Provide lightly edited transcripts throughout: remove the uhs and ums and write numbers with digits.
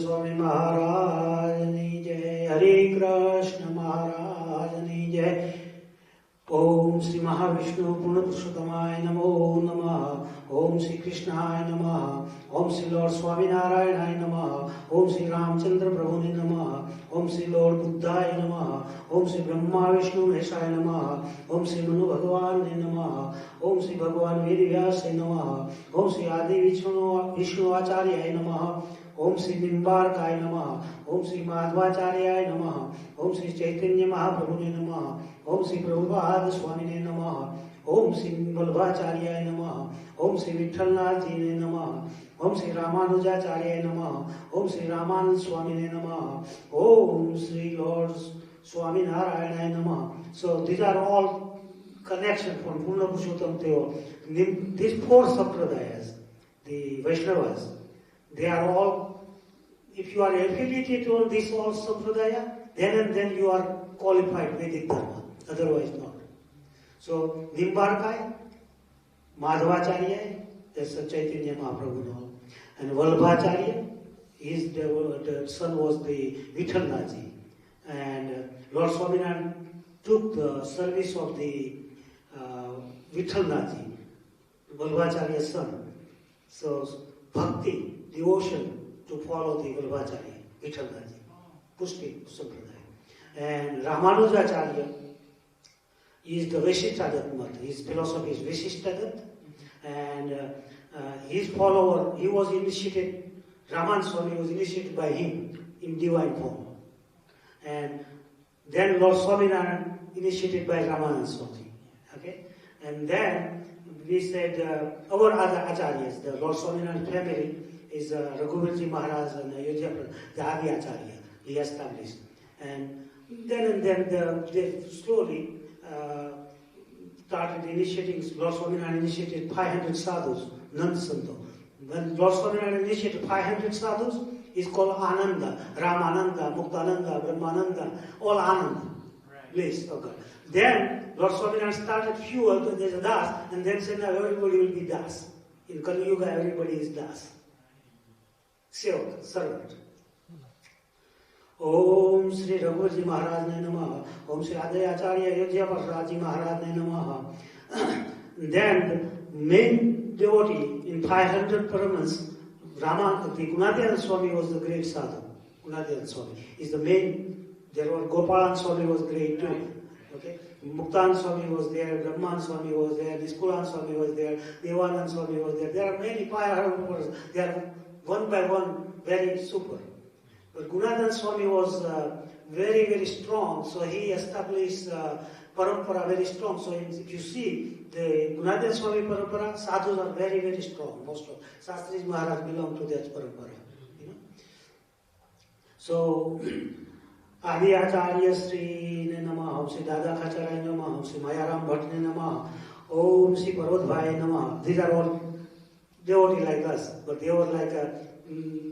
स्वामी महाराजनी जय। हरे कृष्ण महाराजनी जय। ओम श्री महाविष्णु पूर्ण पुरुषोत्तमाय नमो नमः। ओम श्री कृष्णाय नमः। ओम श्री लॉर्ड स्वामी नारायणाय नमः। ओम श्री रामचंद्र प्रभु ने नमः। ओम श्री लॉर्ड बुद्धाय नमः। ओम श्री ब्रह्मा विष्णु महेशाय नमः। ओम श्री मनु भगवान ने नमः। ओम श्री भगवान वेद व्यास नमः। ओम श्री आदि विष्णु आचार्याय नमः। ओम श्री निम्बारकाय नमः। ओम श्री माधवाचार्याय नमः। ओम श्री चैतन्य महाप्रभु ने नमः। ओम श्री प्रभुपाद स्वामी ने नमः। ओम श्री वल्लभाचार्याय नमः। ओम श्री विठलनाथ जी ने नमः। ओम श्री रामानुजाचार्याय नमः। ओम श्री रामानंद स्वामी ने नमः। ओम श्री लॉर्ड स्वामी नारायणाय नमः। So these are all connection from Purna Purushottam Deva. These four sampradayas, the Vaishnavas, they are all, if you are affiliated on this all sampradaya, then and then you are qualified Vedic Dharma, otherwise not. So, Nimbarkai, Madhavacharya, that's a Chaitanya Mahaprabhu now. And Vallabhacharya, the son was the Vithalnaji. And Lord Swaminarayan took the service of the Vithalnaji, Vallabhacharya's son. So, bhakti, devotion to follow the Vallabhacharya, Vithalnaji, Pushti Sampradaya. And Ramanujacharya is the Vaishishtadat Mat. His philosophy is Vaishishtadat. And his follower, he was initiated, Raman Swami was initiated by him in divine form. And then Lord Swaminarayan initiated by Ramananda Swami. Okay? And then we said our other acharyas, the Lord Swaminarayan family is Raghuvirji Maharaj and Ayodhya, the Adi Acharya, he established. And then they slowly started initiating, Lord Swaminarayan initiated 500 sadhus, Nand Santo. When Lord Swaminarayan initiated 500 sadhus, it's called Ananda, Ramananda, Muktananda, Brahmananda, all Ananda, bliss of God. Then Lord Swaminarayan started few, there's a Das, and then said now everybody will be Das. In Kali Yuga everybody is Das. Sevak, servant. Om Sri Raghuvirji Maharaj ne Namaha. Om Sri Adayacharya Ayodhya Prasad Maharaj ne Namaha. Then the main devotee in 500 Paramans, Rama, the Gunadhyana Swami was the great sadhu. Gunadhyana Swami is the main. There was Gopalan Swami was great too. Okay, Muktan Swami was there, Brahman Swami was there, Niskulan Swami was there, Devanand Swami was there. There are many 500 persons. They are one by one very super. But Gunadhyana Swami was very, very strong, so he established parampara very strong. So if you see the Gunadhyana Swami parampara, sadhus are very, very strong. Most of Shastris Maharaj belong to that parampara. You know? So Adi Acharya Sri ne Namaha, Om Sri Dada Khacharya ne Namaha, Om Sri Mayaram Bhatt ne Namaha, Om Sri Parvadbhai Namaha. These are all devotees like us, but they were like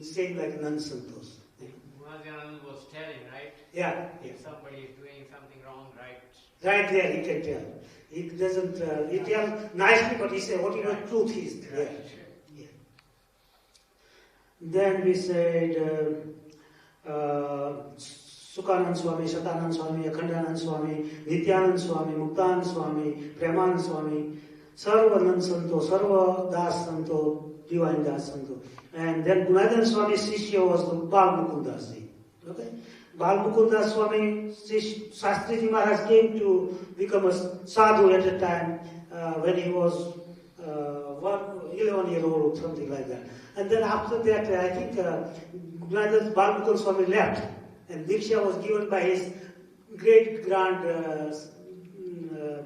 same like Nand Santos. Gunadhyana was telling, right? Yeah. If somebody is doing something wrong, right? Right there, he can tell. He doesn't, he tells nicely, but he says whatever truth is there. Right. Yeah. Then we said Sukhanand Swami, Satanand Swami, Akhandanand Swami, Nityanand Swami, Muktanand Swami, Premanand Swami, Sarvanand Santo, Sarva Das Santo, Divine Das Santo. And then Gunadhyana Swami Sishya was the Bal Mukundas Ji. Okay? Bal Mukundas Swami, Shastriji Maharaj came to become a sadhu at a time when he was 11-year-old or something like that. And then after that, I think Gunadhyana Bal Mukund Swami left. And Diksha was given by his great-grand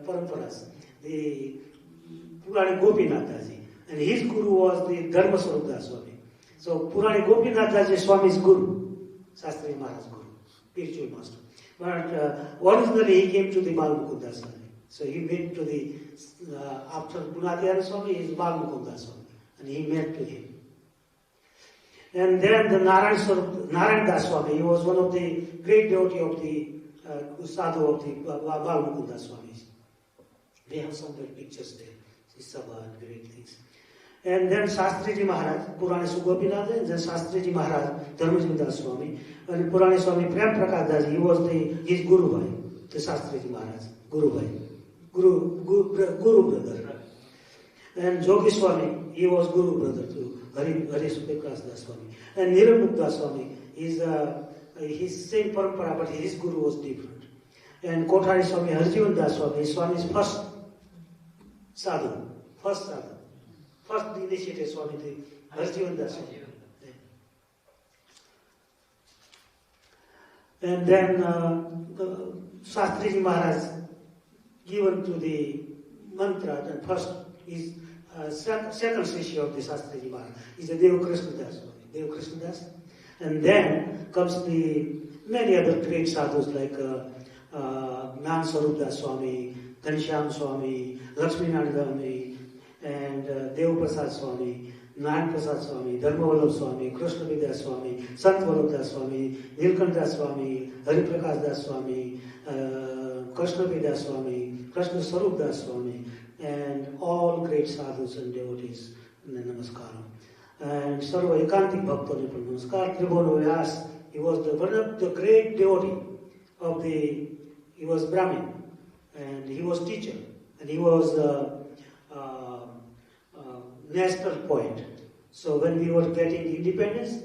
paramparas, the Purani Gopinathaji. And his guru was the Dharma Swarup Swami. So Purani Gopinathaji Swami's guru, Shastri Maharaj's guru, spiritual master. But originally he came to the Bal Mukunda Swami. So he went to the, after Gunadhyana Swami is Bal Mukunda Swami. And he met to him. And then the Narayan Das Swami, he was one of the great devotee of the sadhu of the Bal Mukunda Swamis. We have some great pictures there, Sabha and great things. And then Shastriji Maharaj, Purane Sugopinath, and then Shastriji Maharaj, Dharmajin Das Swami, and Purane Swami Prem Prakash Das, he was his Guru Bhai, the Shastriji Maharaj, Guru Bhai, Guru brother. And Jogi Swami, he was Guru brother to Hari Prakash Das Swami. And Niranmukh Das Swami, is his same parampara, but his Guru was different. And Kothari Swami, Harjivan Das Swami, Swami's first sadhu, first initiated Swami, Harjivan Das Swami. And then Shastriji Maharaj given to the mantra, and first is second Shishya of the Shastriji Maharaj is the Deva Krishna Das Swami, Deva Krishna Das. And then comes the many other great sadhus like Gnan Swarup Das Swami, Ghanshyam Swami, Lakshmi Swami, and Deva Prasad Swami, Nayan Prasad Swami, Dharma Vallabh Swami, Krishna Vidas Swami, Sant Vallabh Das Swami, Nilkant Das Swami, Hari Prakash Das Swami, Krishna Vidas Swami, Krishna Swarup Das Swami, and all great sadhus and devotees. Namaskaram. And Sarva Ekantik Bhaktani Namaskar. Tribhuvan Vyas, he was one of the great devotee of he was Brahmin, and he was teacher, and he was national poet. So when we were getting independence,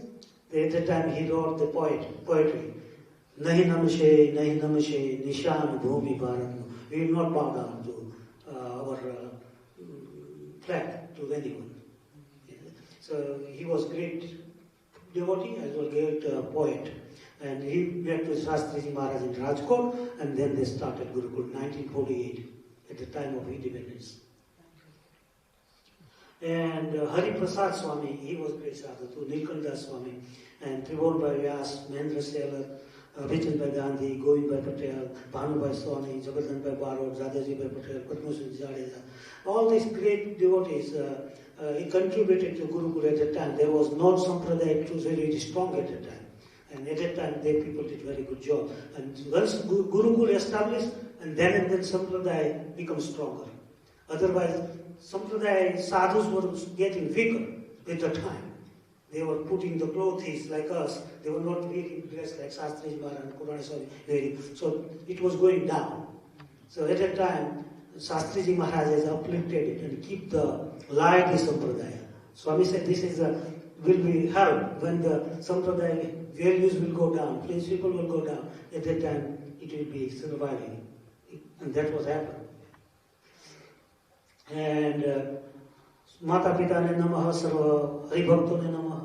at the time he wrote the poetry. Nahi namashe, nishan bhumi bharat. We will not bow down to our flag, to anyone. So he was great devotee as well great poet. And he went to Shastriji Maharaj in Rajkot, and then they started Gurukul 1948 at the time of independence. And Hari Prasad Swami, he was great sadhu too, Nilkant Das Swami, and Tribhuvan Vyas, Mahendra Selar, Vichan Bhai Gandhi, Govind Bhai Patel, Bhanu Bhai Swami, Jagardhan Bhai Barod, Dadaji Bhai Patel, Padma Singh Jadeja. All these great devotees, he contributed to Gurukul at that time. There was no sampradaya, it was very strong at that time. And at that time, the people did very good job. And once Gurukul established, and then sampradaya becomes stronger. Otherwise, sampradaya sadhus were getting weaker with the time. They were putting the clothes like us. They were not wearing dress like Shastriji Maharaj and Purana Swami wearing. So it was going down. So at that time, Shastriji Maharaj has uplifted it and keep the light is sampradaya. Swami said this will be held when the sampradaya values will go down, principle will go down. At that time, it will be surviving. And that was happened. And Mata Pita ne Namaha, Sarva Hari Bhakto ne Namaha.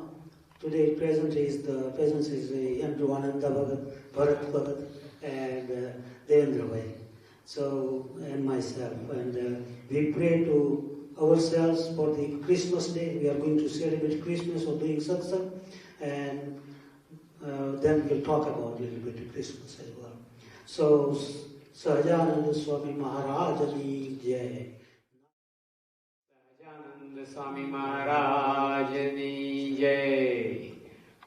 Today presence is Andrew Ananda Bhagat, Bharat Bhagat, and Devendra Bhai. So, and myself. And we pray to ourselves for the Christmas day. We are going to celebrate Christmas or doing satsang. And then we'll talk about a little bit of Christmas as well. So, Sahajananda Swami Maharaj Ji Jai. Sahajananda Swami Maharaj Ji Jai.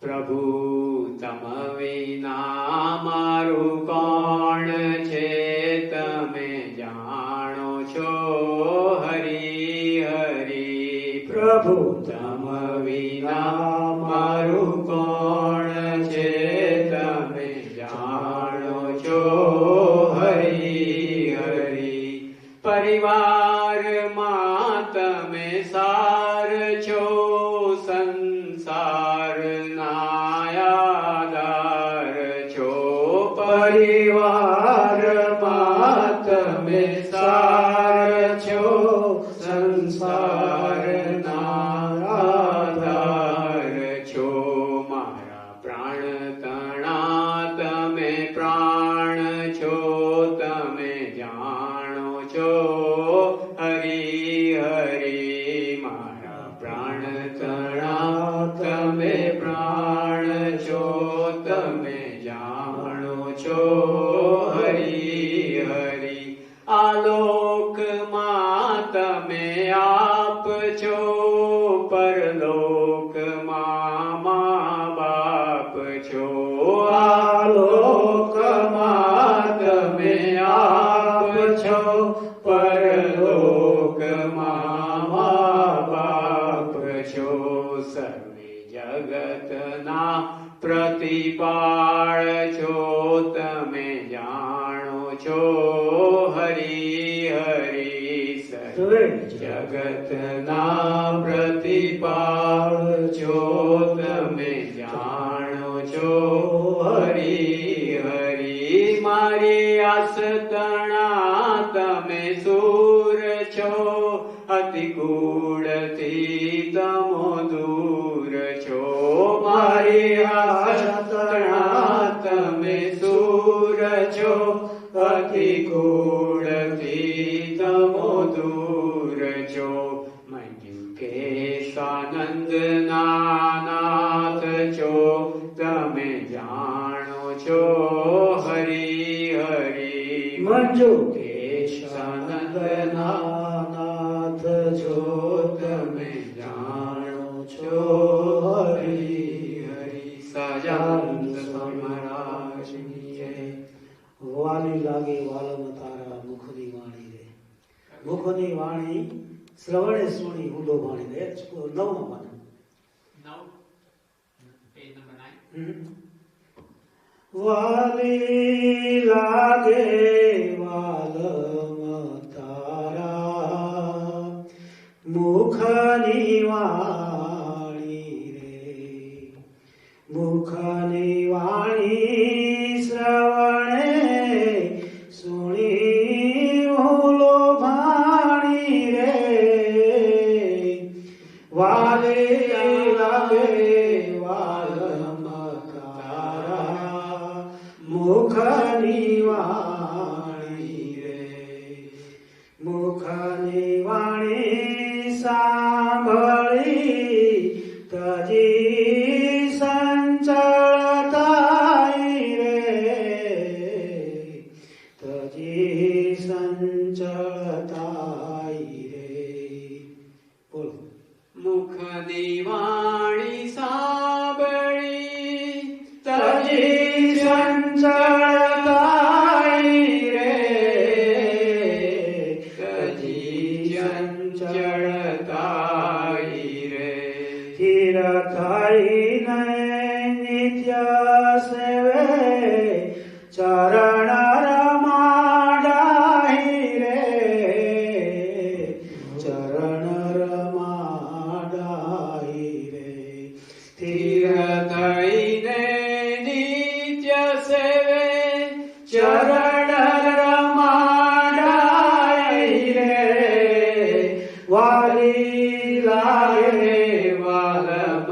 Prabhu tama vina maru kaun che tame jano cho Hari Hari. Prabhu tama vina maru kaun che tame jano cho Hari Hari. Parivar mat me sar cho sansar nayadar cho. Parivar mat me sar cho sansar nayadar cho. Mara pran tana tame pran cho tame jano cho Hari Hari. Mara pran tana tame pran cho tame jano cho Hari Hari. Alok ma tame aap cho parlok ma ma baap cho. Alok ma tame aap cho parlok ma ma baap પ્રતિપાળ છો તમે જાણો છો હરી હરી સર્વે જગતના પ્રતિપાળ છો તમે જાણો છો હરી હરી મારી આસતણા તમે સૂર છો અતિ ગૂઢથી તમો દૂર છો મારી આસતણા તમે સૂર છો અતિ ગૂઢથી તમો દૂર છો કેશાનંદ નાથ છો તમે જાણો છો હરી હરી મંજુ કેશાનંદ નાથ છો તમે જાણો છો હરી હરી સજાનંદ સ્વામી જય. વાલી લાગે વાલમ તારા મુખની વાણી રે મુખની વાણી શ્રવણે સુણી ઊંડો વાણી રે 9 પાનું 9 પેજ નંબર 9 વાલી લાગે વાલમ તારા મુખની વાણી રે મુખની વાણી શ્રવણે સુણી ઊંડો વાણી રે વાલે લાગે વાલમ તારા મુખની વાણી રે મુખની વાણી સાંભળી તજી સંચળ થાય રે તજી સંચળ થાય રે. બોલો. મુખની વાણી સાંભળી તજી સંચળ થાય રે તજી ચંચળ થાય રે સ્થિર થઈને નિત્ય સેવે ચરણ રમાડાય રે ચરણ રમાડાય રે સ્થિર થઈને નિત્ય સેવે ચરણ રમાડાય રે વાલી લાગે વાલમ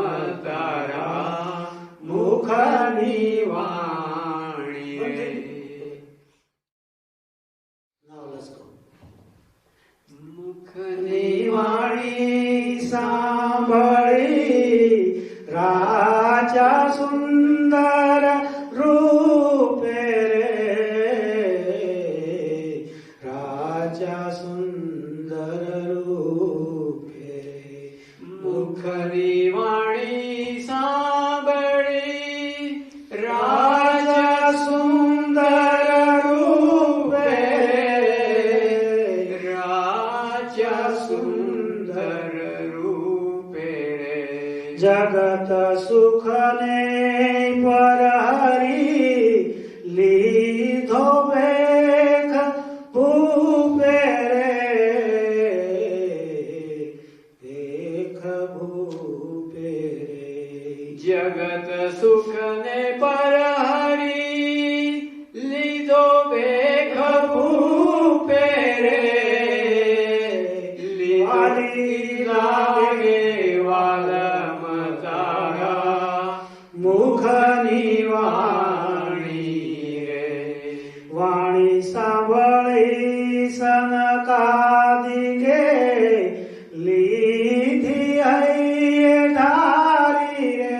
તારા મુખની વાણી રે. Now let's go. મુખની વાણી સાંભળી રાજા સુંદર રૂપે રે રાજા સુંદર રૂપે મુખની વાણી સાંભળી રાજા સુંદર રૂપે રાજા સુંદર રૂપે રે જગત સુખને પરહરી લીધો વેખ ભૂપે રે વેખ ભૂપે રે જગત સુખને પરહરી લીધો વેખ ભૂપે રે વાલી લાગે વાલમ તારા મુખની વાણી રે વાણી સાંભળી સનકાદિકે લીધી હૈયે ધારી રે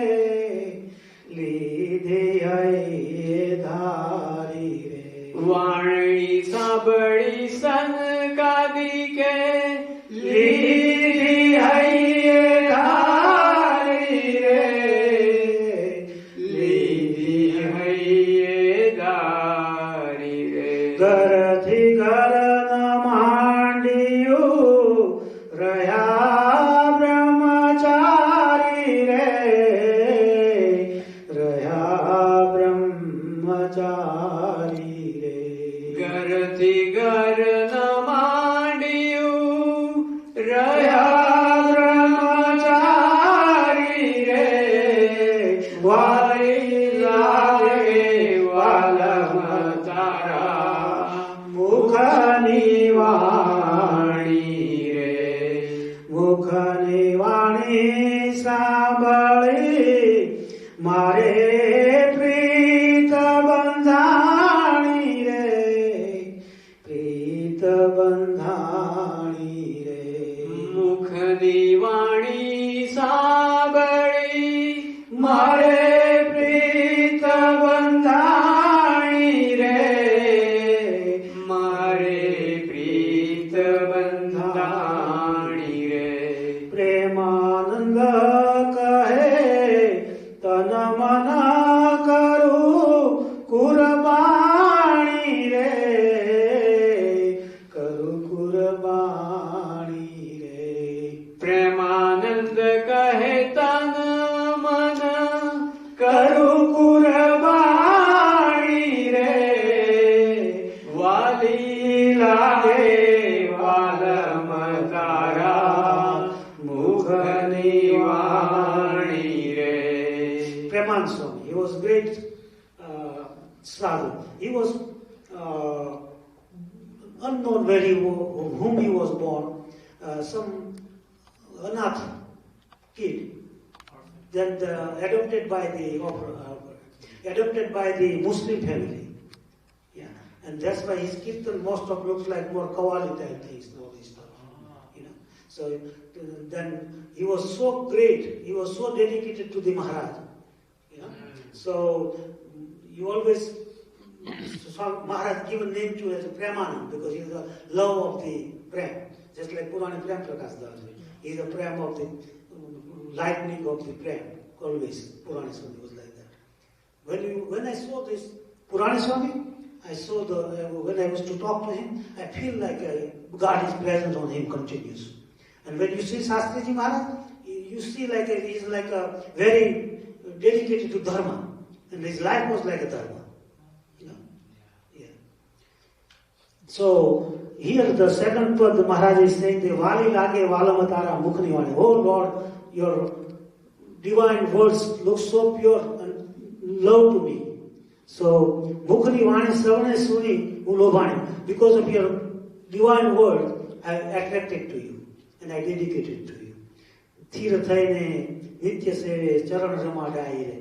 લીધી હૈયે ધારી રે વાણી સાંભળી સનકાદિકે લીધી હૈયે ધારી રે લીધી હૈયે ધારી રે ઘરથી ઘર ન માંડ્યું રહ્યા બ્રહ્મચારી રે રહ્યા ઘરથી ઘર ન માંડ્યું રહ્યા બ્રહ્મચારી રે વાલી લાગે વાલમ તારા મુખની વાણી રે મુખની વાણી સાંભળી મારે પ્રીત બંધાણી રે પ્રીત બંધાણી રે મુખની વાણી સાંભળી મારે પ્રીત બંધાણી રે મારે પ્રીત બંધાણી રે પ્રેમાનંદ કહે તન મન કરું કુરબાણી રે કરું કુરબાણી રે પ્રેમાનંદ કહે તન મન કરું કુરબાણી રે વાલી લાગે વાલમ તારા મુખની વાણી રે Preman Swami, he was great sadhu. He was unknown where whom he was born, some anath kid, then adopted by the Muslim family. Yeah, and that's why his kirtan most of looks like more Qawwali type things, all this stuff. You know, so then he was so great, he was so dedicated to the Maharaj. You know, so you always Maharaj given name to as Premanand because he is the love of the Prem, just like Purana Prem Prakash Das. He is the Prem of the lightning of the Prem. Always Purana Swami was like that. When I saw this Purana Swami, I saw when I was to talk to him, I feel like God is present on him continuous. And when you see Shastriji Maharaj, you see like he is like a very dedicated to dharma, and his life was like a dharma. You know, yeah. So here the second pad the Maharaj is saying, "The Vali lage valamatara mukhni vani." Oh Lord, your divine words look so pure and love to me. So mukhni vani savane suni ulobani. Because of your divine word, I attracted to you and I dedicated to you. Thira thaine nitya seve charan ramadai re.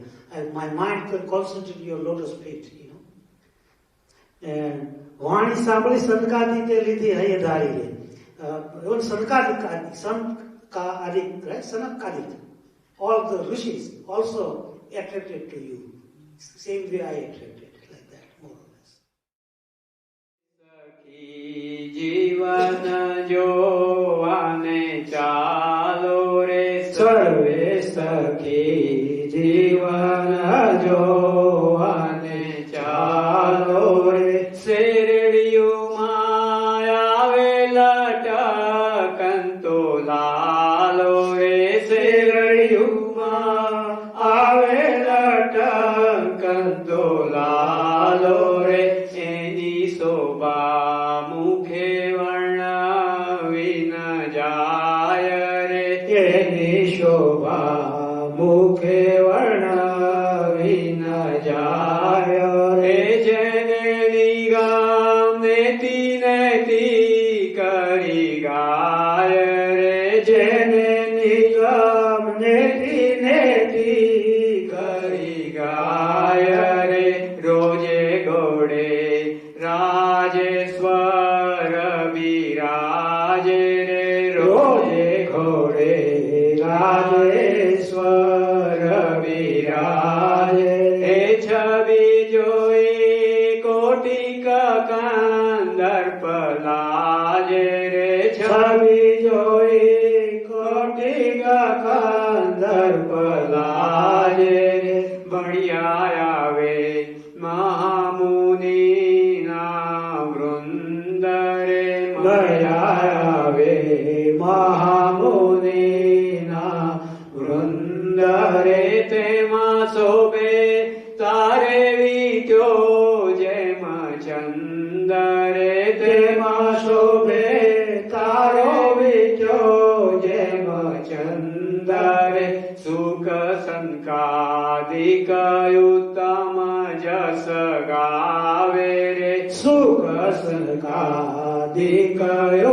My mind can concentrate your lotus feet, you know. And Vani Sabali Sankadi te lidhi hayadari re. Even Sankadik, right? Sanakadik. All the rishis also attracted to you. Same way I attracted, like that, more or less. જીવન જોવાને ચાલો રે સર્વે સખી જીવન જોવાને ચાલો રે શેરડીયુમાં આવેલા ટકંતો લાલો રે શેરડીયુમાં આવેલા ટકંતો લાલો રે એની શોભા મુખે વર્ણવી ન જાય રે એની શોભા મુખે વર્ણવી ન જાય રે જેને નિગમ નેતિ નેતી કરી ગાય રે જેને નિગમ નેતિ નેતી કરી ગાય રે રોજે ઘોડે રાજેશ્વર બિરાજે રે રોજે ઘોડે રાજેશ્વર બિરાજે એ છબી જોઈ કોટિક કંદર્પ લાજે રે છબી જોઈ કોટિક કંદર્પ લાજે રે બળિયા આવે મહામુનિના વૃંદ રે ગયા આવે મહામુનિના વૃંદ રે તેમાં શોભે તારે વિટ્યો જેમ ચંદ રે તેમાં શોભે તારો વિચો જેમ ચંદરે સુખ સંકાદિક ઉત્તમ જસ ગાવે રે સુખ સંકાદિક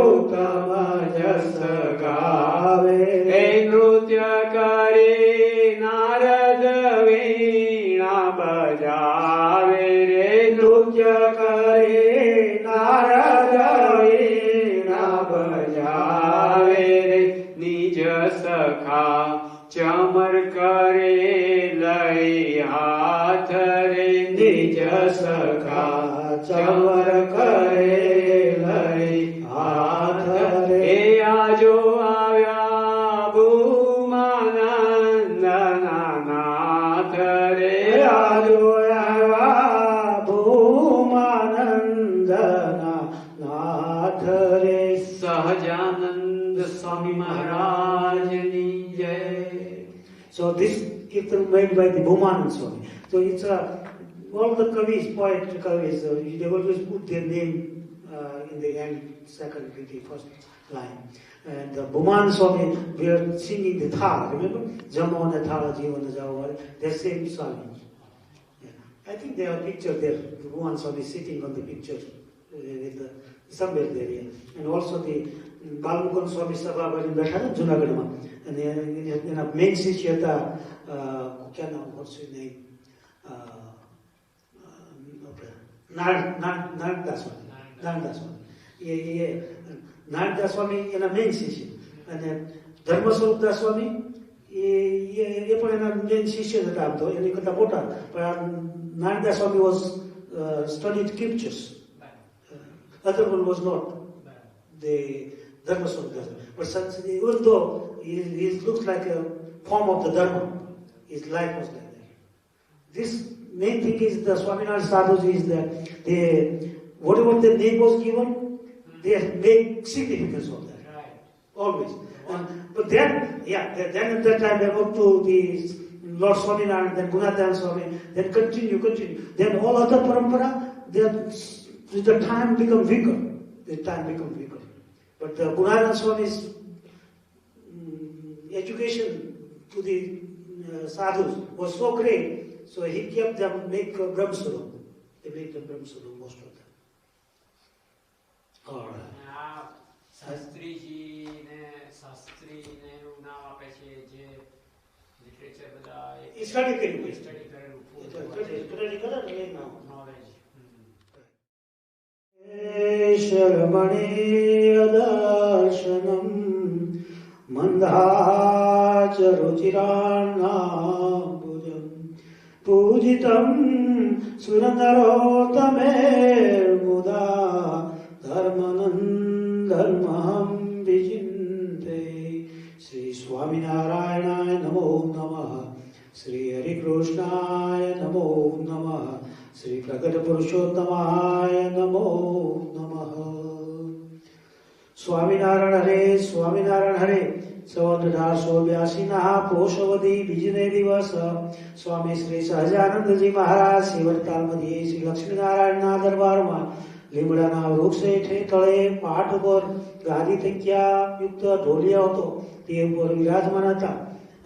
ઉત્તમ જસ ગાવે હે નૃત્ય કરી નારદ વીણા બજાવે રે નૃત્ય કરે નારદ વીણા બજાવે રે નિજ સખા ચમર કરે લઈ હાથ રે નિજ સખા ચમર કરે લઈ હાથ રે એ આજો આવ્યા ભૂમાનંદના નાથ રે આજો આવ્યા ભૂમાનંદના નાથ રે સહજાનંદ સ્વામી મહારાજની જય. So this kirtan made by the Bhumanand Swami. So it's all the Kavis, poet Kavis, they always put their name in the end, second, the first line. And Bhumanand Swami, we are singing the Thala, remember? Jamona Thala Jivana Javara, the same Swami. Yeah. I think they have a picture there, Bhumanand Swami sitting on the picture somewhere there. Yeah. And also the Balmukund Swami Sabha in Bethana, Junagadma. And in a main Sishyata, what's his name? Narada Swami. Narada Swami in a main Sishya. And then Dharmaswrupa Swami, એ પણ એના main શિષ્ય હતા આમ તો એની કરતા મોટા પણ નારદા સ્વામી was studied scriptures. Other one was not. The Dharmaswrupa. But even though he looks like a form of the Dharma, his life was like that. This main thing is the Swaminarayan sadhus is that they, whatever the name was given, they make significance of that. Right. Always. But then, then at that time they moved to the Lord Swaminarayan, then Gunadayan Swami, then continue. Then all other parampara, the time become weaker. But Gunadayan Swami's education to the sadhus was so great, so he kept them make Brahmaswarup. They made the Brahmaswarup, most of them. All right. શાસ્ત્રીજીને એવું નામ આપે છે જે literature બધા study કર્યું knowledge. શરમણેય દર્શનમ મંદાચરુચિરાણાંબુજમ પૂજિતમ સુરનરોત્તમેર્મુદા ધર્મહં વિચિંતે. Shri સ્વામિનારાયણાય નમો નમઃ. શ્રી હરિકૃષ્ણાય નમો નમઃ. શ્રી પ્રગટ પુરુષોત્તમાય નમો નમઃ. સ્વામિનારાયણ હરે. સંવત 1882 પોષવદી બીજને દિવસ સ્વામી શ્રી સહજાનંદજી મહારાજ શ્રી વડતાલ મધ્યે શ્રી લક્ષ્મીનારાયણના દરબારમાં લીમડાના વૃક્ષ હેઠે તળે પાઠ ઉપર ગાદી તકિયા યુક્ત ઢોલિયા હતો તે ઉપર વિરાજમાન હતા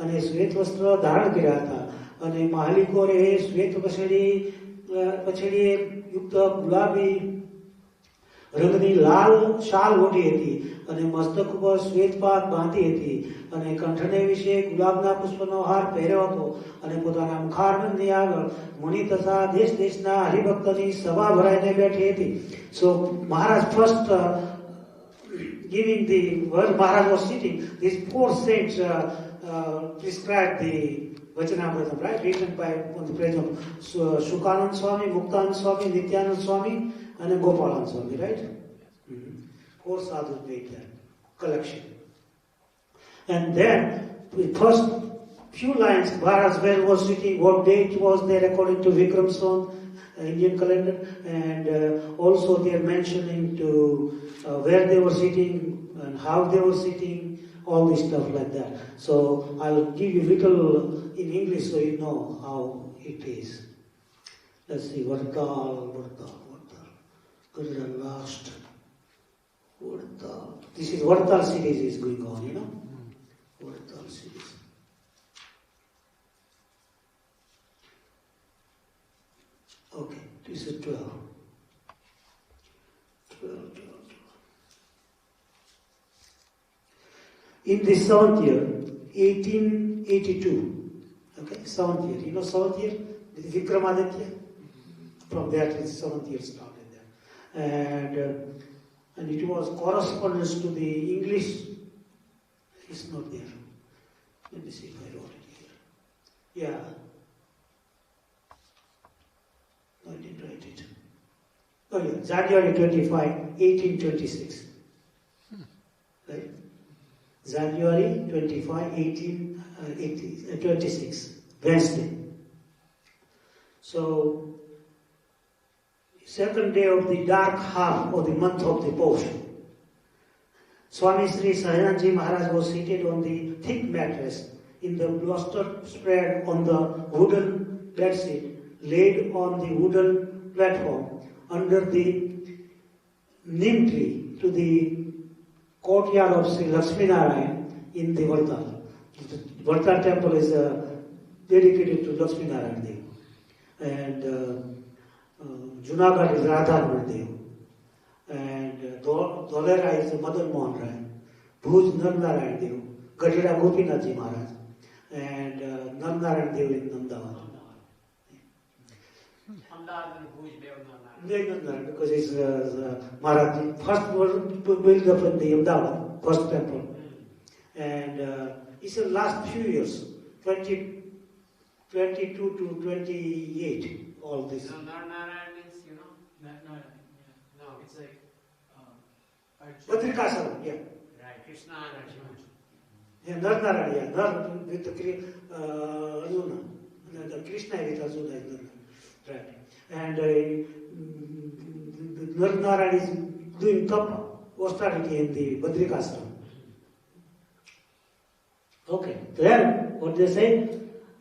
અને શ્વેત વસ્ત્ર ધારણ કર્યા હતા અને માલિકોરે શ્વેત પછેડીએ યુક્ત ગુલાબી રંગની લાલ શાલ ઓઢી હતી અને મસ્તક ઉપર શ્વેતપાત બાંધી હતી અને કંઠને વિશે ગુલાબના પુષ્પનો હાર પહેર્યો હતો અને પોતાના મુખારવિંદની આગળ મુનિ તથા દેશના હરિભક્તની સભા ભરાઈને બેઠી હતી. સો મહારાજ first giving the word Maharaj was sitting, these four saints prescribed the Vachanamritam, right? Written by on the page of Shukanand Swami, Muktanand Swami, Nityanand Swami, and Gopalanand Swami, right? Mm-hmm. Four sadhus made that collection. And then, the first few lines, Maharaj where was sitting, what date was there according to Vikram Son, Indian calendar, and also they are mentioning to where they were sitting and how they were sitting, all this stuff like that. So I'll give you little in English so you know how it is. Let's see, Vardal. Go to the last Vartal. This is Vartal series is going on, you know. Vartal series. Okay, this is 12. 12. In the 7th year, 1882, okay, 7th year. You know 7th year? Vikramaditya. From there, it's 7th year started there. And it was correspondence to the English. It's not there. Let me see if I wrote it here. Yeah. No, I didn't write it. Oh yeah, January 25, 1826. Right? January 25, 1826, Wednesday. So, second day of the dark half of the month of the Posh. Swami Sri Sahajanji Maharaj was seated on the thick mattress in the bolster spread on the wooden bedseat laid on the wooden platform under the neem tree to the courtyard of Sri Lakshmi Narayan in the Vartal. The Vartal temple is dedicated to Lakshmi Narayan Dev. And Junagadh is Radha Dev. And Dholera is Madan Mohan Rai. Bhuj Narnarayan Dev. Gadhira Gopinath Ji Maharaj. And Narnarayan Dev in Namdawad. Because it's Maharaj first built up in the Ahmedabad, first temple. And it's the last few years, 22 to 28, all this. No, Narnarayan means, you know? No, it's like... Badrikasam, yeah. Right, Krishna and Arjuna. Yeah, Narnarayan, yeah. Nar with Arjuna. The Krishna with Arjuna is Narnarayan. Right. And Narnarayan is doing tapa, austerity in the Badrikasam. Okay, then what they say,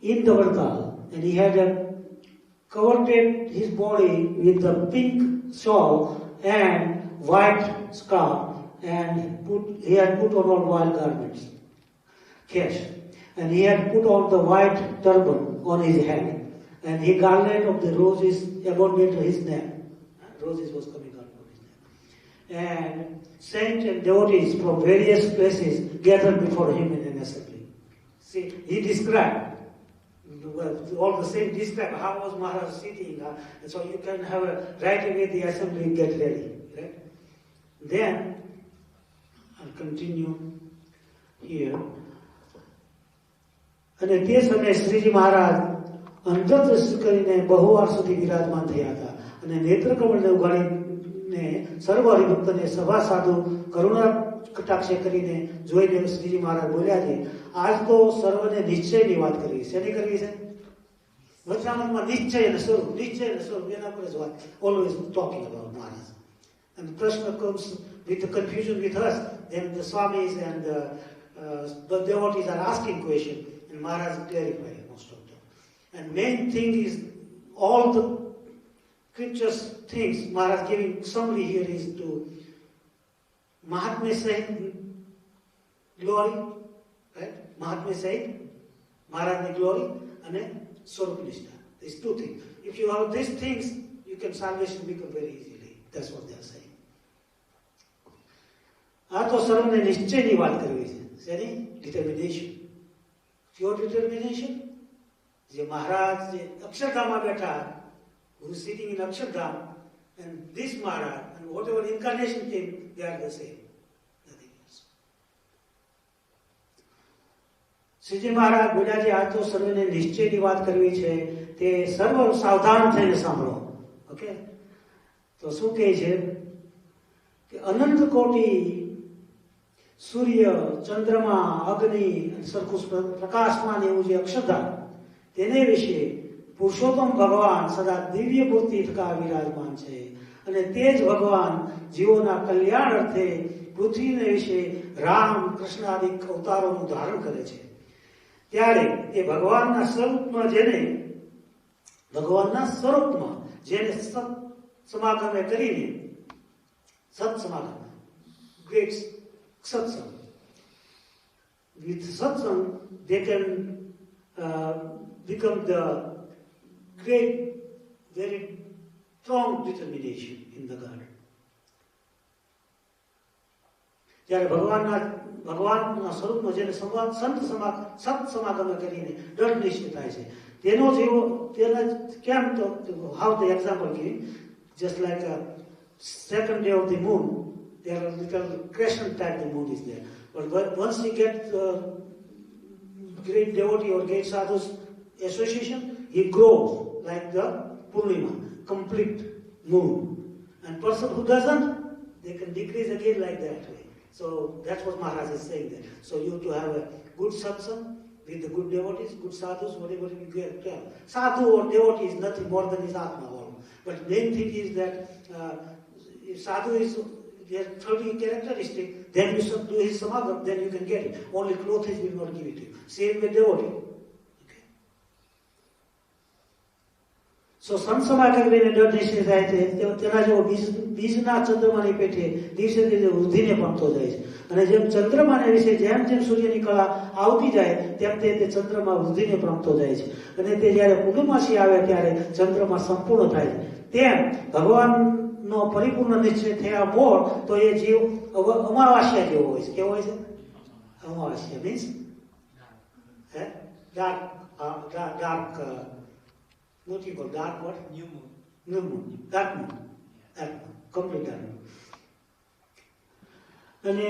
in the Vartal, and he had covered his body with the pink shawl and white scarf, and he had put on all white garments, cash, and he had put on the white turban on his head. And he garland of the roses about his neck. Roses was coming out of his neck. And saints and devotees from various places gathered before him in an assembly. See, he described, all the same describe how was Maharaj sitting. And so you can have right away the assembly get ready. Right? Then, I'll continue here. અને તે સમયે શ્રીજી મહારાજ અંતરદૃષ્ટિ કરીને બહુ વાર સુધી વિરાજમાન થયા હતા અને નેત્રકમળને ઉઘાડીને સર્વ હરિભક્તને સભા સાધુ કરુણા કટાક્ષે કરીને જોઈને શ્રીજી મહારાજ બોલ્યા છે આજ તો સર્વને નિશ્ચયની વાત કરવી છે શેની કરવી છે વચનામૃતમાં નિશ્ચય અને સ્વરૂપ એના પર જ વાત always talking about Maharaj. And the Krishna comes with the confusion with us, then the Swamis and the devotees are asking questions and Maharaj clarifies most of them. And main thing is all the scriptures things Maharaj giving summary here is to Mahatmya Sahit glory, right? Mahatmya Sahit, Maharaj's glory and Swarup Nishtha. These two things. If you have these things, you can salvation become very easily. That's what they are saying. આ તો સર્વને નિશ્ચયની વાત કરવી છે શેની determination your determination જે મહારાજ જે અક્ષરધામમાં બેઠા who is sitting in Akshardham and this Maharaj and whatever incarnation came they are the same, nothing else. Shriji મહારાજ બોલ્યા છે આ તો સર્વને નિશ્ચયની વાત કરવી છે તે સર્વ સાવધાન થઈને સાંભળો. ઓકે તો શું કહે છે કે અનંત કોટી સૂર્ય ચંદ્રમા અગ્નિ સરખું પ્રકાશમાન એવું જે અક્ષરધામ તેને વિશે પુરુષોત્તમ ભગવાન સદા દિવ્ય મૂર્તિ થકા વિરાજમાન છે અને તે જ ભગવાન જીવોના કલ્યાણ અર્થે પૃથ્વીને વિશે રામ કૃષ્ણ આદિ અવતારોનું ધારણ કરે છે ત્યારે એ ભગવાનના સ્વરૂપમાં જેને સમાગમે કરીને Sat Samagam, great satsang. With satsang, they can become the great, very strong determination in the God. જ્યારે ભગવાનના સ્વરૂપનો જેને સંવાદ સત સમાગમ કરીને દ્રઢ નિશ્ચય થાય છે તેનો જેવો તેના કેમ તો how the example giving just like second day of the moon, there are little crescent type the moon is there. But once you get great devotee or great sadhu's association, he grows like the Purnima, complete moon. And person who doesn't, they can decrease again like that way. So that's what Maharaj is saying there. So you have to have a good satsang with the good devotees, good sadhus, whatever you get. Sadhu or devotee is nothing more than his Atma. But the main thing is that if sadhu is their 30 characteristic, then you should do his samagam, then you can get it. Only clothes will not give it to you. Same with devotee. Okay. So સંત સમાગમને ડર નિશ્ચય થાય છે તેના જેવો બીજના ચંદ્રમાની પેઠે દિવસે દિવસે વૃદ્ધિને પામતો જાય છે અને જેમ ચંદ્રમાને વિશે જેમ જેમ સૂર્યની કળા આવતી જાય તેમ તે ચંદ્રમાં વૃદ્ધિને પામતો જાય છે અને તે જ્યારે પૂર્ણમાસી આવે ત્યારે ચંદ્રમાં સંપૂર્ણ થાય છે તેમ ભગવાનનો પરિપૂર્ણ નિશ્ચય થયા મોર તો એ જીવ અમાવાસ્યા જેવો હોય છે. કેવો હોય છે? અમાવાસ્યા means dark what you call dark what? New moon. New moon. Dark moon. Dark moon. Complete dark moon. અને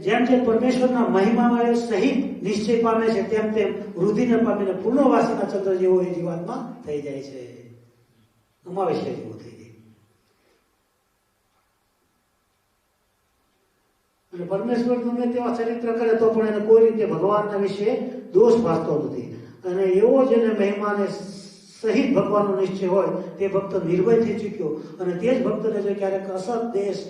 જેમ જેમ પરમેશ્વરના મહિમામાં સહિત નિશ્ચય પામે છે તેમ તેમ વૃદ્ધિને પામીને પૂર્ણવાસીના ચંદ્ર જેવો એ જીવાત્મા થઈ જાય છે. અમાવસ્યા જેવો થઈ જાય. અને પરમેશ્વર ગમે તેવા ચરિત્ર કરે તો પણ એને કોઈ રીતે ભગવાનના વિશે દોષ ભાસતો નથી. અને એવો જેને મહિમાને સહિત ભગવાનનો નિશ્ચય હોય તે ભક્ત નિર્ભય થઈ ચૂક્યો અને તે જ ભક્તને જો ક્યારેક અસત દેશ,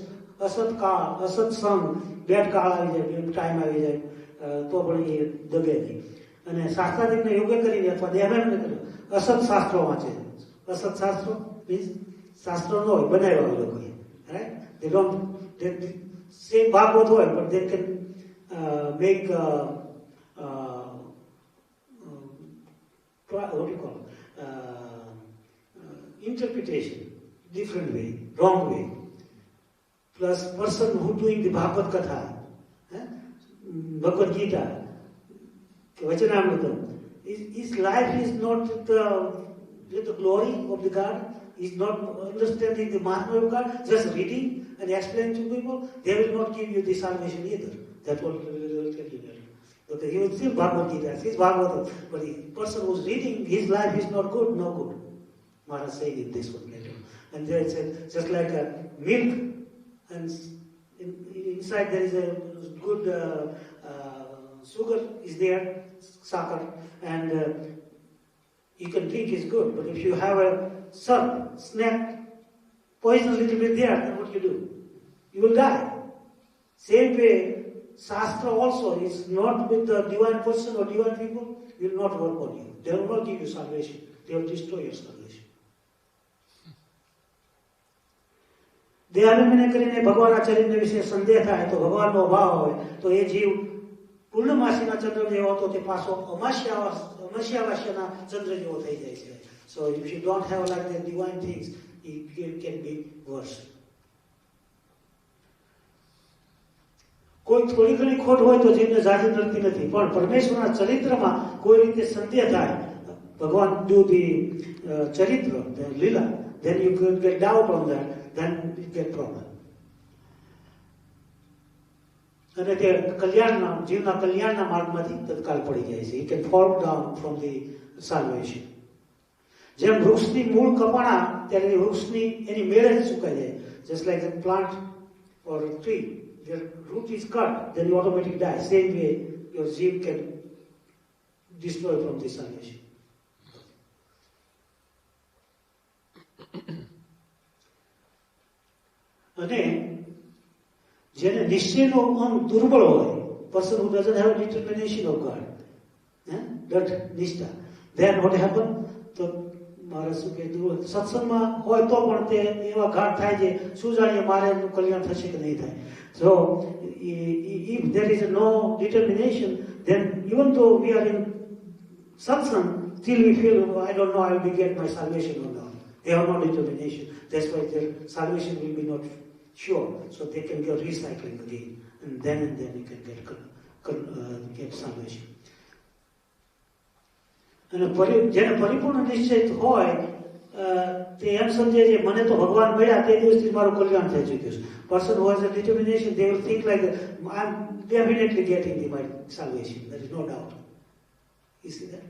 અસત કાળ, અસત સંગ, બેડ કાળ આવી જાય, ટાઈમ આવી જાય તો પણ એ દગે નહીં. અને શાસ્ત્રાધિકને યોગ્ય કરીને અથવા દેહાને કરે અસત શાસ્ત્રો વાંચે. અસત શાસ્ત્રો મીન્સ શાસ્ત્રો ન હોય, બનાવ્યા હોય લોકોએ. Right? They don't same Bhagwat હોય પણ they can make what do you call interpretation different way, wrong way. Plus person who doing the Bhagavad Katha, Bhagavad Gita, Vachanamritam, his life is not with the glory of the God, is not understanding the Mahatma of God, just reading and explaining to people, they will not give you the salvation either. That's what we will tell you there. Okay, he will still Bhagavad Gita, he's Bhagavatam, but the person who's reading, his life is not good, no good. Maharaj saying it this one later. And there it's just like a milk, and inside there is a good sugar is there, sakar, and you can drink is good. But if you have a snack, poison a little bit there, then what you do? You will die. Same way, Shastra also is not with the divine person or divine people, will not work on you. They will not give you salvation. They will destroy your salvation. દેહાભિમાને કરીને ભગવાનના ચરિત્ર વિશે સંદેહ થાય તો ભગવાનનો અભાવ હોય તો એ જીવ પૂર્ણમાસીના ચંદ્ર જેવો હતો તે પાછો અમાસ્યાવાસ્યના ચંદ્ર જેવો થઈ જાય છે. So if you don't have like the divine things, it can be worse. કોઈ થોડી ઘણી ખોટ હોય તો જીવને જાજી નડતી નથી, પણ પરમેશ્વરના ચરિત્રમાં કોઈ રીતે સંદેહ થાય, ભગવાન do the ચરિત્ર, the લીલા, then you could get doubt on that, then you get problem. અને તે કલ્યાણના જીવના કલ્યાણના માર્ગમાંથી તત્કાલ પડી જાય છે. He can fall down from the salvation. જેમ વૃક્ષની મૂળ કપાણા ત્યારે વૃક્ષની એની મેળ જ સુકાઈ જાય. Just like a plant or a tree, their root is cut, then you automatically die. Same way, your zeal can destroy from the salvation. અને જેને નિશ્ચયનો અંગ દુર્બળ હોય, person who doesn't have a determination of God, that નિષ્ઠા, then what happen? તો મારે શું કહેતું સત્સંગમાં હોય તો પણ તે એવા ઘાટ થાય છે શું જાણીએ મારે એનું કલ્યાણ થશે કે નહીં થાય. So if there is no determination, then even though we are in satsang, still we feel, I don't know, I will get my salvation or not. They have no determination. That's why their salvation will be not sure. So they can go recycling again, and then you can get salvation. અને જેને પરિપૂર્ણ નિશ્ચિત હોય તે એમ સમજે છે મને તો ભગવાન મળ્યા તે દિવસથી મારું કલ્યાણ થઈ ચૂક્યું છે. Person who has a determination, they will think like that, I'm definitely getting my salvation. There is no doubt. You see that?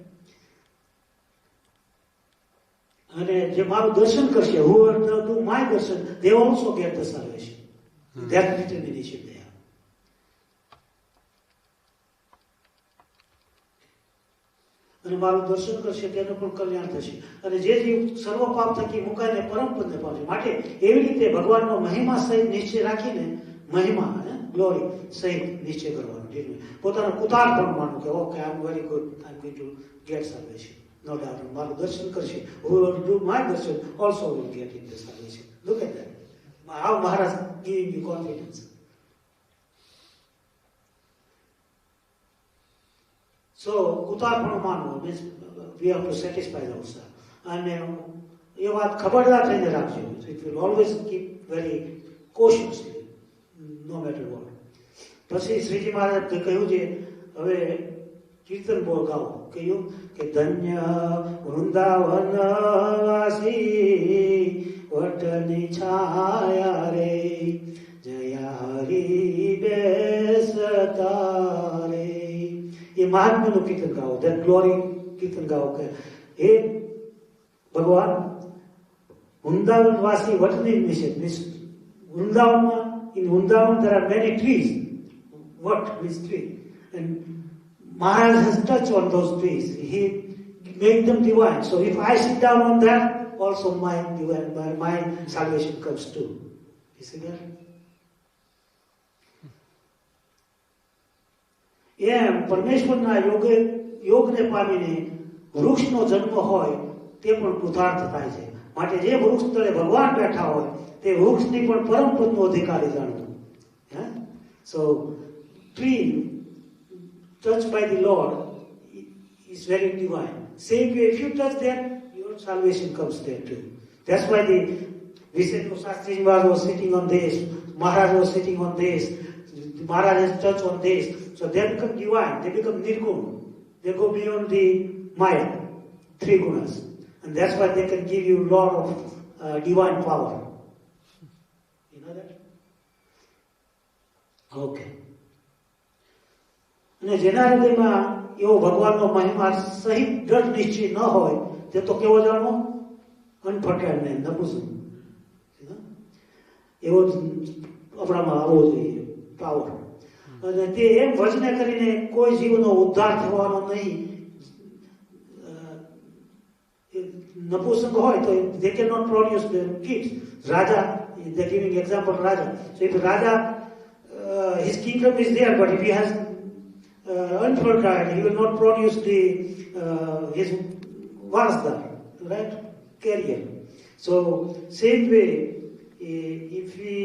અને જે મારું દર્શન કરશે, whoever do my darshan, they also get the salvation. That determination they have. અને મારું દર્શન કરશે તેનું પણ કલ્યાણ થશે. અને જે જીવ સર્વ પાપ થકી મુકાઈને પરમ પદને પામશે. માટે એવી રીતે ભગવાનનો મહિમા સહિત નિશ્ચય રાખીને મહિમા ગ્લોરી સહિત નિશ્ચય કરવાનો. પોતાનું કુતાર્પણ માનવું કે okay I am very good, I am going to gate salvation. No doubt. મારું દર્શન કરશે, whoever do my darshan also will get in the salvation. Look at that. How Maharaj giving you confidence. So, કુતાર્પણ માનવું means we have to satisfy ourselves. અને એ વાત ખબરદાર થઈને રાખજો. It will always keep very cautiously, no matter what. પછી શ્રીજી મહારાજ કહ્યું છે હવે કીર્તન બોલ ગાઓ. કહ્યું કે ધન્ય વૃંદાવનવાસી વટની છાયા રે જયા હરિ બેસતા રે. ये महात्मा कीर्तन गाओ, देन ग्लोरी कीर्तन गाओ के हे भगवान वृंदावन वासी वटनी निषेध means Vrindavan, in Vrindavan there are many trees. What means tree? And Maharaj has touched on those trees. He made them divine. So if I sit down on that, also my divine, my salvation comes too. You see that? એમ પરમેશ્વરના યોગને પામીને વૃક્ષનો જન્મ હોય તે પણ કૃતાર્થ થાય છે. માટે જે વૃક્ષ તળે ભગવાન બેઠા હોય તે વૃક્ષની પણ પરમ પદનો અધિકારી જાણવું. So tree touched by the Lord is very divine. Same way, if you touch that, your salvation comes there too. That's why the Vishendu Shastri was sitting on this, Maharaj was sitting on this, Maharaj has touched on this. So they become divine, they become nirgun. They go beyond the Maya, three gunas. And that's why they can give you a lot of divine power. You know that? Okay. અને જેના હૃદયમાં એવો ભગવાનનો મહિમા સહિત દ્રઢ નિશ્ચય ન હોય તે તો કેવો જાણવો? અનફટેડ ને નપુસક. એવો આપણામાં આવવો જોઈએ પાવર. અને તે એમ વચને કરીને કોઈ જીવનો ઉદ્ધાર થવાનો નહીં. નપુસંગ હોય તો they cannot produce the kids. Raja, they're giving example Raja. So if Raja, his kingdom is there, but if he has unfertile, he will not produce his varsdar, right? Carrier. So same way, if we,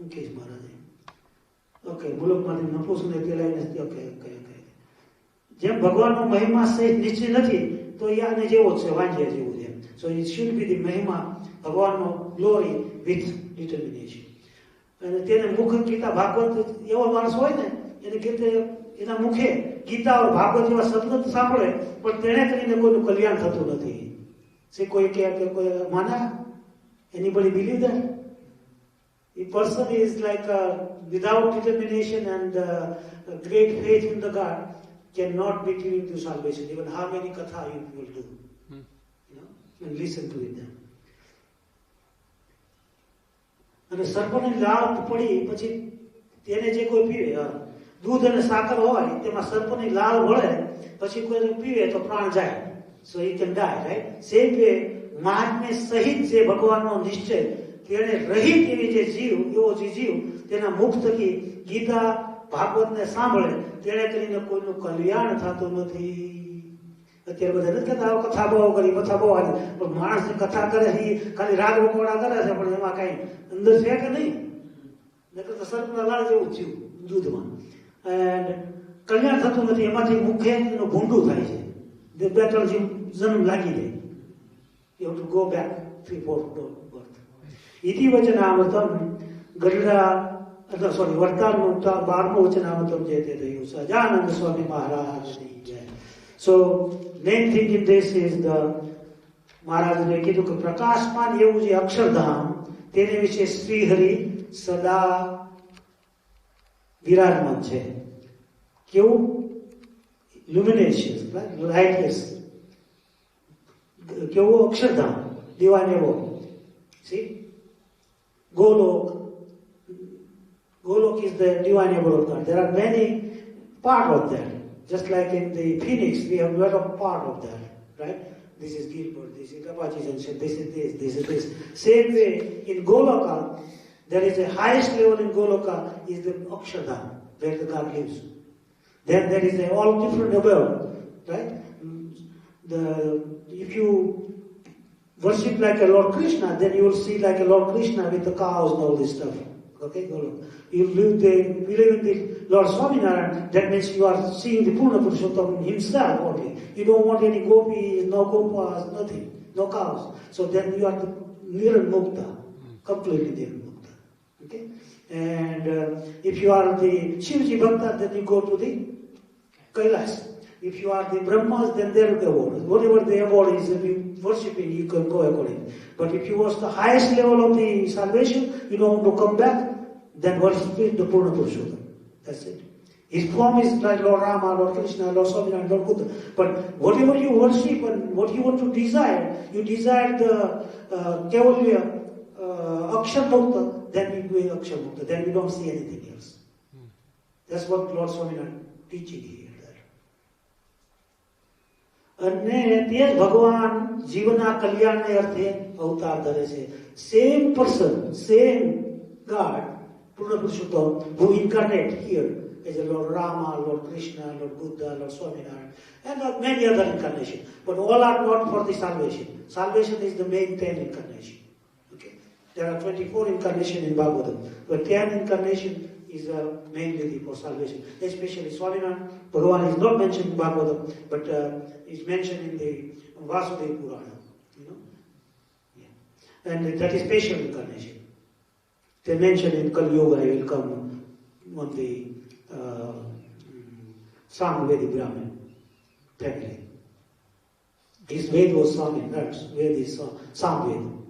okay, Maharaj. Okay મુલકમાંથી નપુસને કેલાઈને okay okay okay જેમ ભગવાનનો મહિમા સહિત નિશ્ચય નથી તો એ આને જેવો છે, વાંજ્યા જેવું છે. So it should be the મહિમા ભગવાનનો ગ્લોરી વિથ ડિટર્મિનેશન. અને તેને મુખ ગીતા ભાગવત એવો માણસ હોય ને એને કીધે એના મુખે ગીતા और ભાગવત જેવા શબ્દ સાંભળે પણ તેને કરીને કોઈનું કલ્યાણ થતું નથી. સે કોઈ કે કોઈ માના? Anybody believe that? The person is like without determination and great faith in the God cannot be giving to salvation. Even how many katha you will do, you know, and listen to it. અને સર્પની લાળ પડી પછી તેને જે કોઈ પીવે, દૂધ અને સાકર હોય તેમાં સર્પની લાળ વળે પછી કોઈ પીવે તો પ્રાણ જાય. So he can die, right? Same way, મહાત્મ્ય સહિત જે ભગવાનનો નિશ્ચય તેને રહિત એવી જે જીવ, એવો જે જીવ તેના મુખ થકી ગીતા ભાગવતને સાંભળે તેને કરીને કોઈનું કલ્યાણ થતું નથી. અત્યારે બધા નથી કહેતા કથા બહુ કરી, કથા બહુ આવી, પણ માણસની કથા કરે છે એ ખાલી રાગ રખોડા કરે છે, પણ એમાં કઈ અંદર છે કે નહીં? નકર તો સર્પના લાળ જેવું જ થયું દૂધમાં. એન્ડ કલ્યાણ થતું નથી, એમાંથી મુખે એનું ભૂંડું થાય છે, 2-3 જન્મ લાગી જાય. You have to go back 3-4 birth. ઇતિ વચનામૃતમ ગઢડા વર્તાનું 12મું વચનામૃતમ જે તે થયું સહજાનંદ સ્વામી મહારાજની જય. So main thing in this is the મહારાજે કીધું કે પ્રકાશમાન એવું જે અક્ષરધામ તેને વિશે શ્રી હરિ સદા વિરાજમાન છે. કેવું? લ્યુમિનેશિયસ, લાઇટલેસ. કેવું? અક્ષરધામ, દિવાન એવો. See? Golok is the divine abode of God. There are many parts of that. Just like in the Phoenix, we have a lot of part of that, right? This is Gilbert, this is Apache Junction, this is this, this is this. Same way, in Goloka, there is a highest level in Goloka is the Akshardham, where the God lives. Then there is all different above, right? If you worship like a Lord Krishna, then you will see like a Lord Krishna with the cows and all this stuff. Okay, you believe in the Lord Swaminarayan, that means you are seeing the Purna Purushottam himself only. You don't want any gopis, no gopas, nothing, no cows. So then you are the Niranmukta, completely Niranmukta. Okay? And if you are the Shivji Bhakta, then you go to the Kailas. If you are the Brahmas, then there the award. Whatever the award is, if you worshiping, you can go according. But if you was the highest level of the salvation, you don't want to come back, then worship the Purna Purushottam. That's it. His form is like Lord Rama, Lord Krishna, Lord Swaminarayan, Lord Buddha. But whatever you worship and what you want to desire, you desire the Kevalya Akshar Mukta, then you go Akshar Mukta. Then you don't see anything else. That's what Lord Swaminarayan teaching here. અને તે જ ભગવાન જીવના કલ્યાણને અર્થે અવતાર ધરે છે. Same person, same God, Purna Purushottam, who incarnate here as a Lord Rama, Lord Krishna, Lord Buddha, Lord Swaminarayan, and many other incarnations. But all are not for the salvation. Salvation is the main 10 incarnation. Okay? There are 24 incarnations in Bhagavatam, but 10 incarnation is mainly for salvation. Especially Swaminarayan, Bhagavan is not mentioned in Bhagavatam, but is mentioned in the Vasudeva Purana. You know? Yeah. And that is special incarnation. They mention in Kali Yuga, he will come on the Samvedi Brahmin family. His Ved was Swamin, right? Ved is Samved.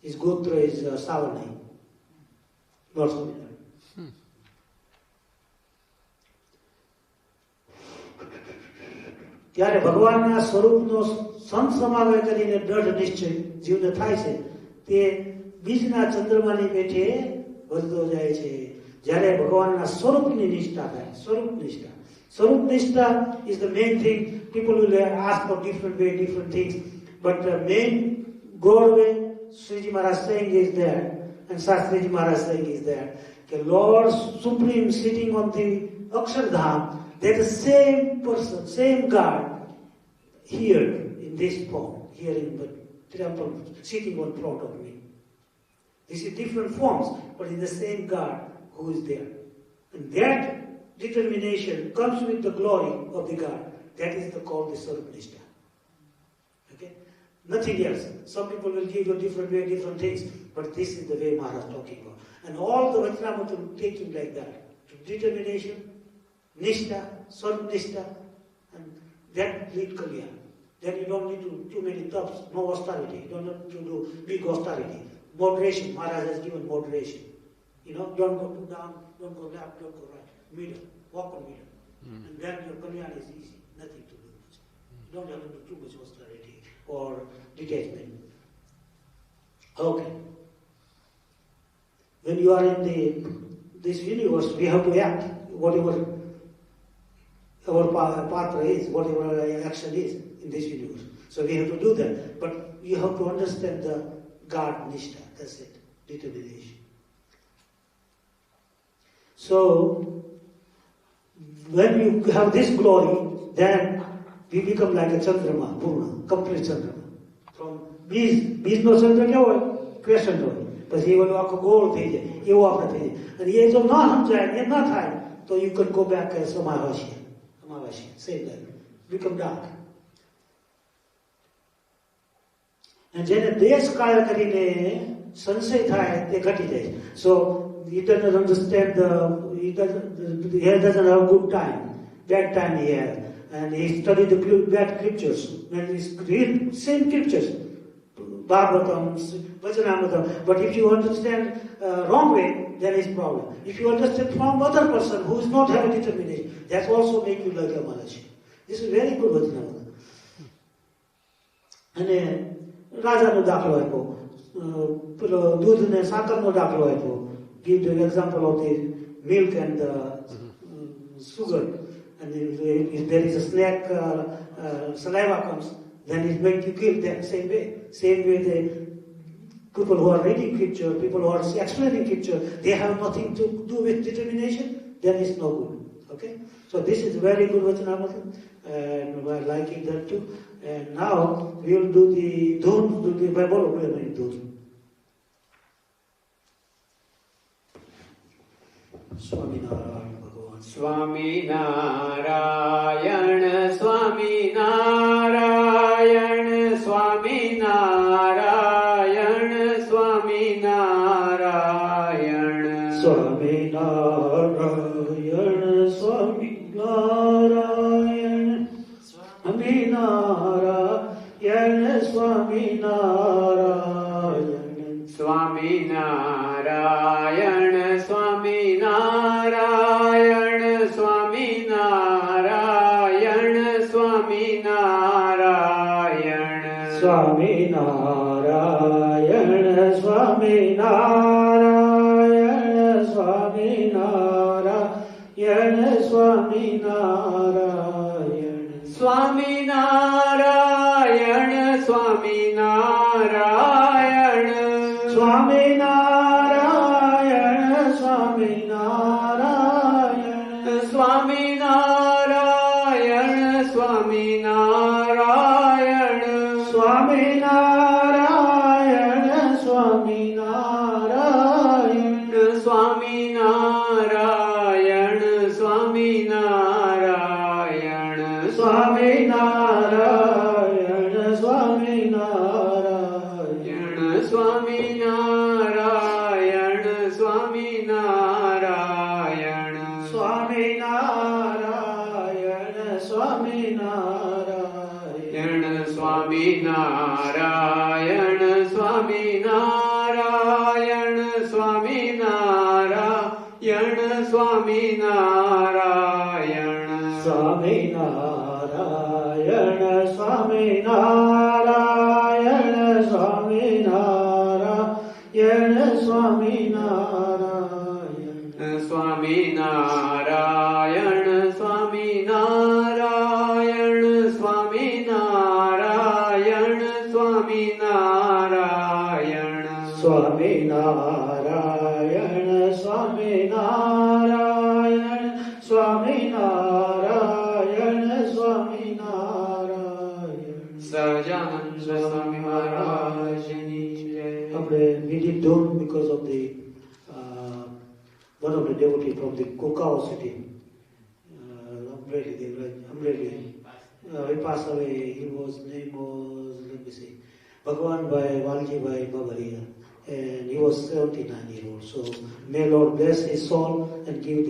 His Gotra is Savanai. Lord Swaminarayan. ત્યારે ભગવાનના સ્વરૂપનો સંત સમાવેશ કરીને દૃઢ નિશ્ચય જીવને થાય છે, તે બીજના ચંદ્રમાની પેઠે વધતો જાય છે. જ્યારે ભગવાનના સ્વરૂપની નિષ્ઠા થાય, સ્વરૂપ નિષ્ઠા. સ્વરૂપ નિષ્ઠા is the main thing. People will ask for different way, different things. But the main God way, Sriji Maharaj saying is there, and Shastriji Maharaj saying is there. The Lord Supreme sitting on the Akshardham, they're the same person, same God, here in this form, here in the temple, sitting on front of me. This is different forms, but in the same God who is there. And that determination comes with the glory of the God. That is called the Sarupnishta. Okay? Nothing else. Some people will give you different way, different things, but this is the way Maharaj talking about. And all the Vajramatam taking like that. Determination, Nishta, Sarupnishta, and that lead Kalyan. Then you don't need to too many taps, no austerity. You don't need to do big austerity. Moderation, Maharaj has given moderation. You know, don't go down, don't go left, don't go right. Middle, walk on middle. And then your Kalyan is easy, nothing to do. You don't have to do too much austerity or detachment. Okay. When you are in this universe, we have to act. Whatever our patra is, whatever action is in this universe. So we have to do that. But you have to understand the God Nishta. That's it. Determination. So when you have this glory, then we become like a Chandrama, Purna, complete Chandrama. From બીજનો ચંદ્ર કેવો હોય? Question હોય. પછી એ બધું આખો ગોળ થઈ જાય, એવું આપણે થઈ જાય. અને એ જો ન સમજાય, એ ન થાય, તો you can go back as Amavasya, same like become dark. અને જેને દેશ કાળ કરીને સંશય થાય તે ઘટી જાય. So he doesn't understand he doesn't have good time, bad time he has. And he studied the bad scriptures. And he read same scriptures, Bhagavatam, Vajranamatam. But if you understand wrong way, then it's problem. If you understand from other person who is not having determination, that also make you like a Malachi. This is very good Vajranamatam. અને રાજાનો દાખલો આપ્યો, પેલો દૂધ ને સાકરનો દાખલો આપ્યો. Give the example of the milk and the sugar. And if there is a snake, saliva comes, then it makes you kill them same way. Same way the people who are reading scripture, people who are explaining scripture, they have nothing to do with determination, then it's no good. Okay? So this is very good Vajranamatam, and we're liking that too. And now we will do the Dhun, do the Bible Dhun. Swaminarayan Bhagavan. Swaminarayan, Swaminarayan, Swaminarayan, Swaminarayan. Swaminarayan, Swaminarayan, Swaminarayan, Swaminarayan. Swaminarayan, Swaminarayan, Swaminarayan, Swaminarayan. Swaminarayan, Swaminarayan, Swaminarayan, Swaminarayan. Swaminarayan, Swaminarayan. Swaminarayan, Swaminarayan. Swaminarayan, Swaminarayan. Swaminarayan, Swaminarayan. Swaminarayan, Swaminarayan. Swaminarayan, Swaminarayan. Swaminarayan, Swaminarayan. Swaminarayan, Swaminarayan. Swaminarayan, Swaminarayan, Swaminarayan, Swaminarayan. Swaminarayan, Swaminarayan, Swaminarayan, Swaminarayan. Swaminarayan, Swaminarayan, Swaminarayan, Swaminarayan. Swaminarayan, Swaminarayan, Swaminarayan, Swaminarayan. Sahajananda Swami Maharaj Ji Jai. We did Dhun because of the one of the devotees from the Kokao city. Amreli. He passed away. His name was, let me see, Bhagwan Bhai Walji Bhai Bavaria. And he was 79 years old. So may Lord bless his soul and give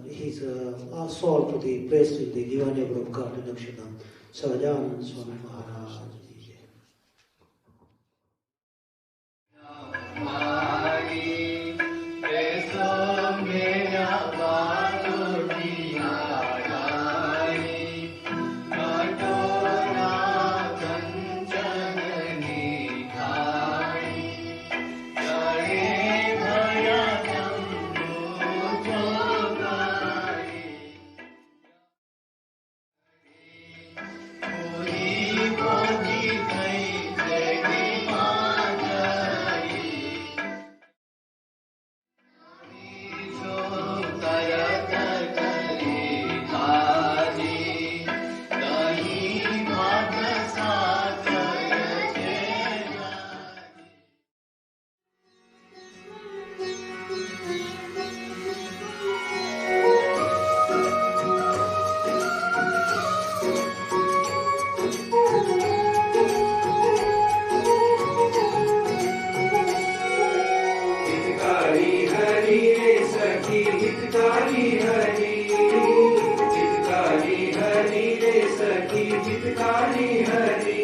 his soul to the place in the Divine Neighbor of God in Akshardham. Sahajananda Swami Maharaj. Oh हितकारी हरि रे सखी हितकारी हरि हितकारी हरि रे सखी हितकारी हरि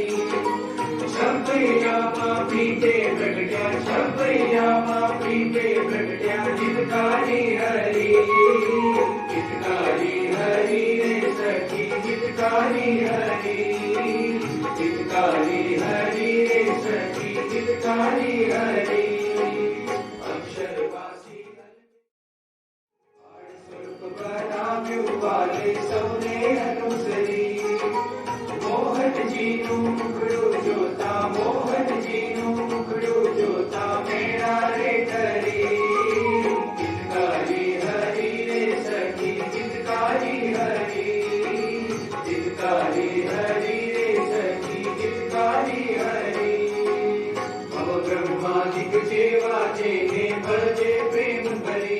छपैया पीते प्रगट्या छपैया पीते प्रगट्या हितकारी हरि हितकारी हरि रे सखी हितकारी हरि हितकारी हरि रे सखी हितकारी हरि अक्षरवासी स्वरूप बनाव्यु वाले सौने अनुसरी मोहन जी नु मुखड़ो जोता मोहन जी नु मुखड़ो जोता मेरा रे करे हितकारी हरि रे सखी हितकारी हरि हितकारी हरि रे सखी हितकारी हरि भव ब्रह्मादिक जेवा जेने भजे प्रेम भरी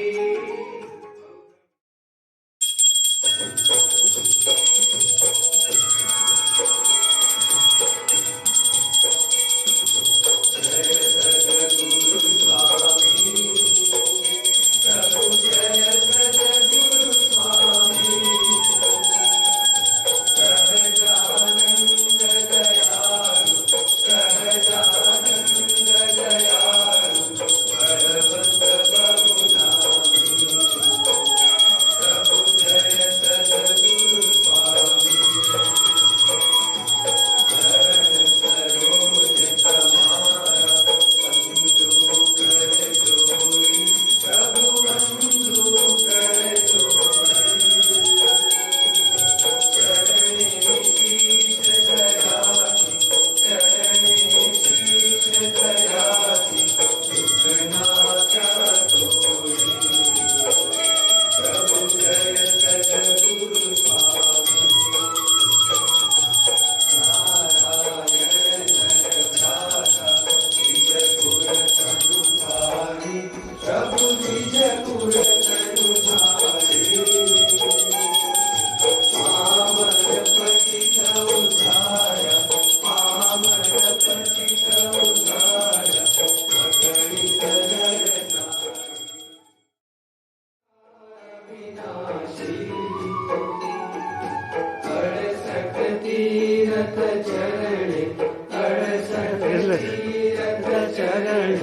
चरण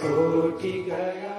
कोटि गया